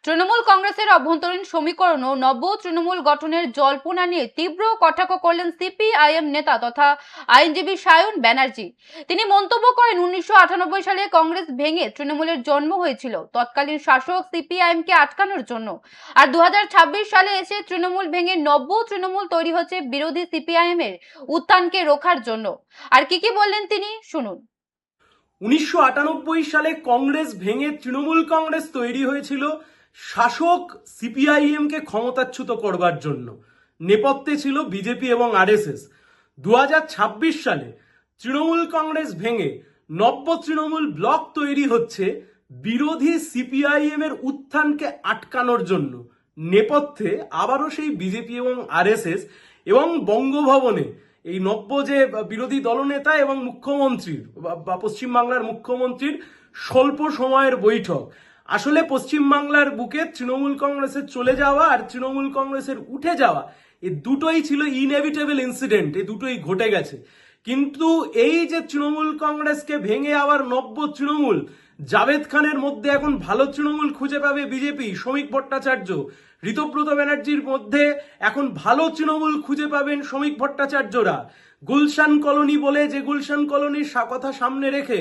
তৃণমূল কংগ্রেসের অভ্যন্তরীণ সমীকরণ ও নব তৃণমূল গঠনের জল্পনা নিয়ে তীব্র কটাক্ষ করলেন সিপিআইএম নেতা তথা আইনজীবী সায়ন ব্যানার্জি। তিনি মন্তব্য করেন, 1998 সালে কংগ্রেস ভেঙে তৃণমূলের জন্ম হয়েছিল তৎকালীন শাসক সিপিআইএম কে আটকানোর জন্য, আর 2026 সালে এসে তৃণমূল ভেঙে নব্য তৃণমূল তৈরি হচ্ছে বিরোধী সিপিআইএম এর উত্থানকে রোখার জন্য। আর কি বললেন তিনি, শুনুন। 1998 সালে কংগ্রেস ভেঙে তৃণমূল কংগ্রেস তৈরি হয়েছিল শাসক সিপিআইএম কে ক্ষমতাচ্যুত করবার জন্য। নেপথ্যে ছিল বিজেপি এবং আরএসএস। 2026 সালে তৃণমূল কংগ্রেস ভেঙে নব্য তৃণমূল ব্লক তৈরি হচ্ছে বিরোধী সিপিআইএম এর উত্থানকে আটকানোর জন্য। নেপথ্যে আবারও সেই বিজেপি এবং আরএসএস এবং বঙ্গভবনে এই নব্য যে বিরোধী দলনেতা এবং মুখ্যমন্ত্রীর বা পশ্চিমবাংলার মুখ্যমন্ত্রীর স্বল্প সময়ের বৈঠক। আসলে পশ্চিমবাংলার বুকে তৃণমূল কংগ্রেসের চলে যাওয়া আর তৃণমূল কংগ্রেসের উঠে যাওয়া, এই দুটোই ছিল ইনএভিটেবল ইনসিডেন্ট, এই দুটোই ঘটে গেছে। কিন্তু এই যে তৃণমূল কংগ্রেসকে ভেঙে আবার নব্য তৃণমূল, জাভেদ খানের মধ্যে এখন ভালো তৃণমূল খুঁজে পাবে বিজেপি, শ্রমিক ভট্টাচার্য, ঋতব্রত ব্যানার্জির মধ্যে এখন ভালো তৃণমূল খুঁজে পাবেন শ্রমিক ভট্টাচার্যরা। গুলশান কলোনি বলে যে গুলশান কলোনির কথা সামনে রেখে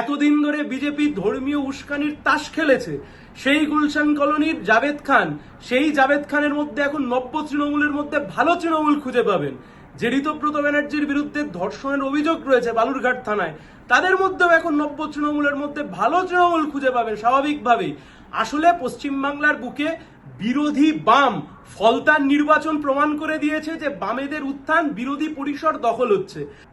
এতদিন ধরে বিজেপি ধর্মীয় উস্কানির তাস খেলেছে, সেই গুলশান কলোনির জাভেদ খান, সেই জাভেদ খানের মধ্যে এখন নব্য তৃণমূলের মধ্যে ভালো তৃণমূল খুঁজে পাবেন। যে ঋতব্রত ব্যানার্জির বিরুদ্ধে ধর্ষণের অভিযোগ রয়েছে বালুরঘাট থানায়, তাদের মধ্যেও এখন নব্য তৃণমূলের মধ্যে ভালো তৃণমূল খুঁজে পাবেন স্বাভাবিকভাবেই। আসলে পশ্চিমবাংলার বুকে বিরোধী বাম ফলতার নির্বাচন প্রমাণ করে দিয়েছে যে বামেদের উত্থান বিরোধী পরিসর দখল হচ্ছে।